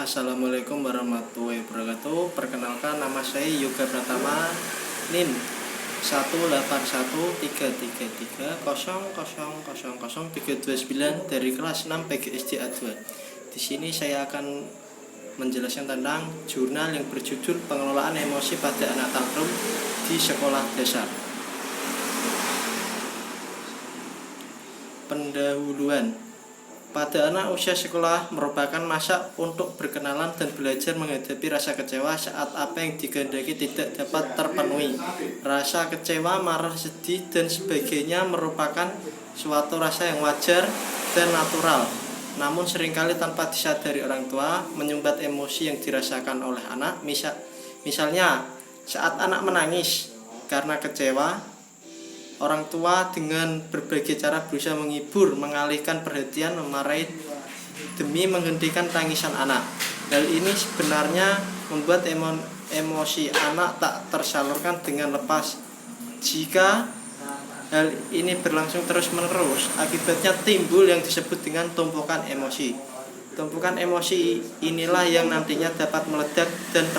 Assalamualaikum warahmatullahi wabarakatuh. Perkenalkan, nama saya Yoga Pratama, NIM 1813330000039 dari kelas 6 PGSD A2. Di sini saya akan menjelaskan tentang jurnal yang berjudul Pengelolaan Emosi pada Anak Tantrum di Sekolah Dasar. Pendahuluan. Pada anak usia sekolah merupakan masa untuk berkenalan dan belajar menghadapi rasa kecewa saat apa yang dikehendaki tidak dapat terpenuhi. Rasa kecewa, marah, sedih, dan sebagainya merupakan suatu rasa yang wajar dan natural. Namun seringkali tanpa disadari orang tua menyumbat emosi yang dirasakan oleh anak. Misalnya saat anak menangis karena kecewa, orang tua dengan berbagai cara berusaha menghibur, mengalihkan perhatian, memarahi demi menghentikan tangisan anak. Hal ini sebenarnya membuat emosi anak tak tersalurkan dengan lepas. Jika hal ini berlangsung terus-menerus, akibatnya timbul yang disebut dengan tumpukan emosi. Tumpukan emosi inilah yang nantinya dapat meledak dan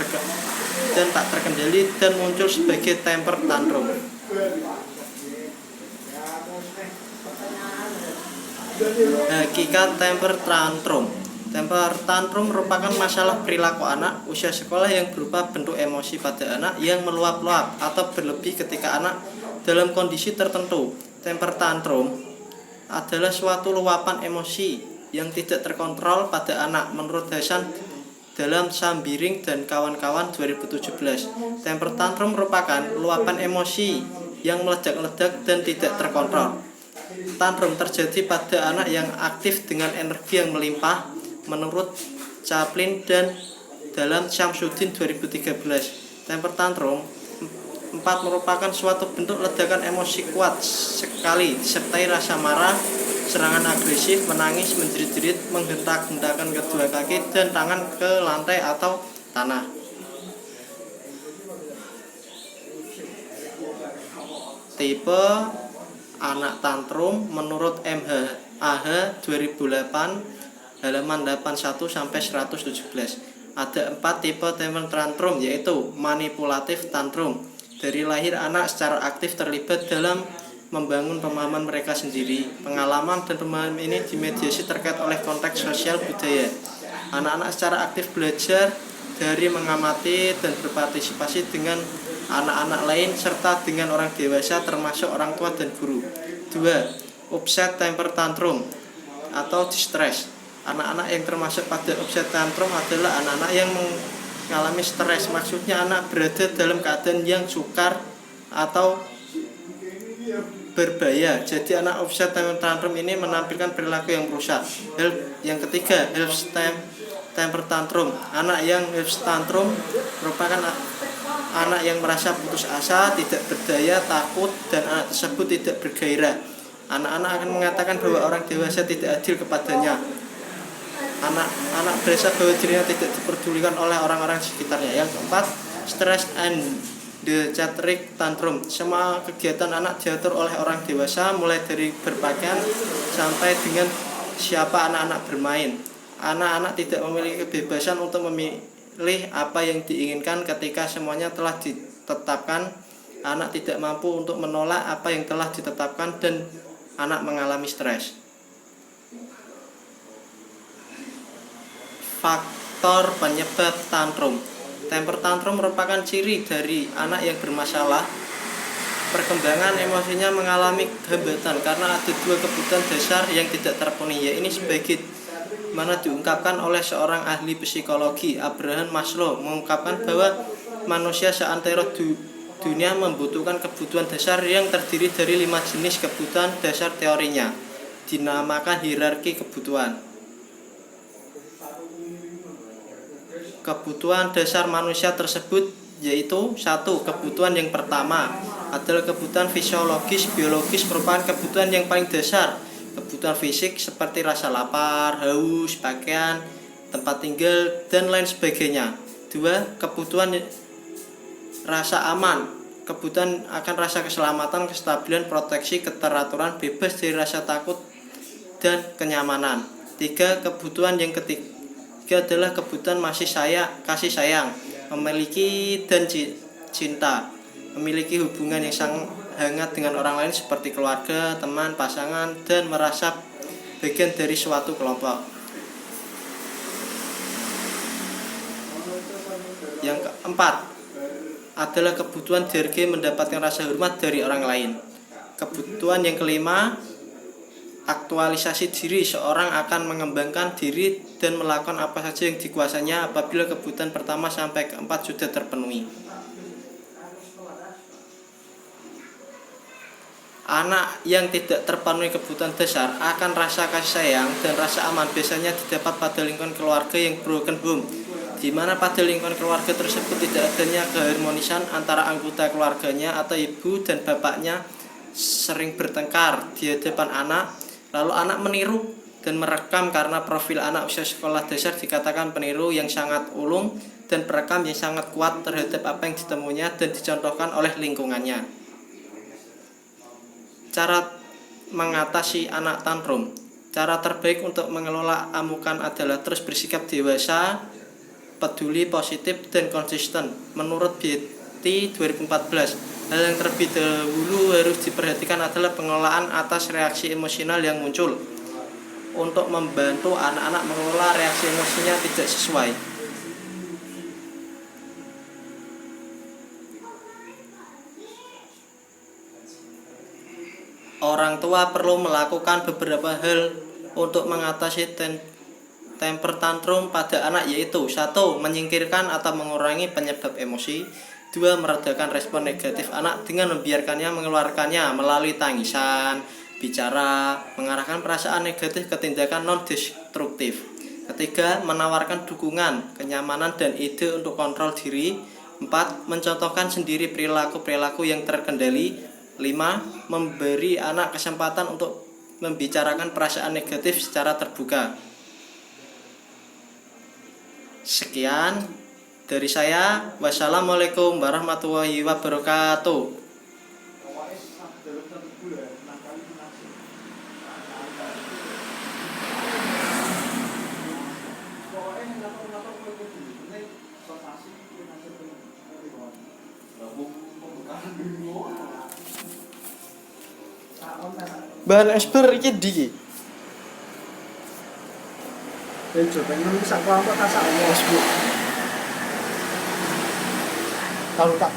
tak terkendali dan muncul sebagai temper tantrum. Hakikat temper tantrum. Temper tantrum merupakan masalah perilaku anak usia sekolah yang berupa bentuk emosi pada anak yang meluap-luap atau berlebih ketika anak dalam kondisi tertentu. Temper tantrum adalah suatu luapan emosi yang tidak terkontrol pada anak menurut Hasan dalam Sambiring dan kawan-kawan 2017. Temper tantrum merupakan luapan emosi yang meledak-ledak dan tidak terkontrol. Tantrum terjadi pada anak yang aktif dengan energi yang melimpah menurut Chaplin dan dalam Syamsuddin 2013. Temper tantrum 4 merupakan suatu bentuk ledakan emosi kuat sekali disertai rasa marah, serangan agresif, menangis, menjerit-jerit, menghentak-hentakan kedua kaki dan tangan ke lantai atau tanah. Tipe anak tantrum menurut MHAH 2008 halaman 81-117. Ada 4 tipe temper tantrum, yaitu manipulatif tantrum. Dari lahir anak secara aktif terlibat dalam membangun pemahaman mereka sendiri. Pengalaman dan pemahaman ini dimediasi terkait oleh konteks sosial budaya. Anak-anak secara aktif belajar dari mengamati dan berpartisipasi dengan anak-anak lain serta dengan orang dewasa termasuk orang tua dan guru. 2. Upset temper tantrum atau distress. Anak-anak yang termasuk pada upset tantrum adalah anak-anak yang mengalami stres. Maksudnya anak berada dalam keadaan yang sukar atau berbahaya. Jadi anak upset tantrum ini menampilkan perilaku yang merusak. Yang ketiga, helpless temper tantrum. Anak yang helpless tantrum merupakan anak yang merasa putus asa, tidak berdaya, takut, dan anak tersebut tidak bergairah. Anak-anak akan mengatakan bahwa orang dewasa tidak adil kepadanya. Anak berasa bahwa dirinya tidak diperdulikan oleh orang-orang sekitarnya. Yang keempat, stress and the chaotic tantrum. Semua kegiatan anak diatur oleh orang dewasa, mulai dari berpakaian sampai dengan siapa anak-anak bermain. Anak-anak tidak memiliki kebebasan untuk memilih apa yang diinginkan ketika semuanya telah ditetapkan. Anak tidak mampu untuk menolak apa yang telah ditetapkan dan anak mengalami stres. Faktor penyebab tantrum. Temper tantrum merupakan ciri dari anak yang bermasalah. Perkembangan emosinya mengalami hambatan karena ada 2 kebutuhan dasar yang tidak terpenuhi. Ini sebagai mana diungkapkan oleh seorang ahli psikologi, Abraham Maslow, mengungkapkan bahwa manusia seantero dunia membutuhkan kebutuhan dasar yang terdiri dari 5 jenis kebutuhan dasar. Teorinya dinamakan hierarki kebutuhan. Kebutuhan dasar manusia tersebut yaitu 1. Kebutuhan yang pertama adalah kebutuhan fisiologis biologis, merupakan kebutuhan yang paling dasar. Kebutuhan fisik seperti rasa lapar, haus, pakaian, tempat tinggal, dan lain sebagainya. 2. Kebutuhan rasa aman. Kebutuhan akan rasa keselamatan, kestabilan, proteksi, keteraturan, bebas dari rasa takut, dan kenyamanan. 3. Kebutuhan yang ketiga ketiga adalah kebutuhan kasih sayang, memiliki dan cinta, memiliki hubungan yang sangat hangat dengan orang lain seperti keluarga, teman, pasangan, dan merasa bagian dari suatu kelompok. Yang keempat adalah kebutuhan dihargai, mendapatkan rasa hormat dari orang lain. Kebutuhan yang kelima, aktualisasi diri. Seorang akan mengembangkan diri dan melakukan apa saja yang dikuasanya apabila kebutuhan pertama sampai keempat sudah terpenuhi. Anak yang tidak terpenuhi kebutuhan dasar akan rasa kasih sayang dan rasa aman biasanya didapat pada lingkungan keluarga yang broken home, di mana pada lingkungan keluarga tersebut tidak adanya keharmonisan antara anggota keluarganya atau ibu dan bapaknya sering bertengkar di hadapan anak. Lalu anak meniru dan merekam karena profil anak usia sekolah dasar dikatakan peniru yang sangat ulung dan perekam yang sangat kuat terhadap apa yang ditemuinya dan dicontohkan oleh lingkungannya. Cara mengatasi anak tantrum. Cara terbaik untuk mengelola amukan adalah terus bersikap dewasa, peduli, positif, dan konsisten. Menurut Betty 2014, hal yang terlebih dahulu harus diperhatikan adalah pengelolaan atas reaksi emosional yang muncul untuk membantu anak-anak mengelola reaksi emosinya tidak sesuai. Orang tua perlu melakukan beberapa hal untuk mengatasi temper tantrum pada anak, yaitu 1. Menyingkirkan atau mengurangi penyebab emosi. 2. Meredakan respon negatif anak dengan membiarkannya mengeluarkannya melalui tangisan, bicara, mengarahkan perasaan negatif ke tindakan non-destruktif. 3. Menawarkan dukungan, kenyamanan, dan ide untuk kontrol diri. 4. Mencontohkan sendiri perilaku-perilaku yang terkendali. 5. Memberi anak kesempatan untuk membicarakan perasaan negatif secara terbuka. Sekian dari saya. Wassalamualaikum warahmatullahi wabarakatuh. Bahan esper iki ndi? Pengen sak kelompok tak sak. Kalau tak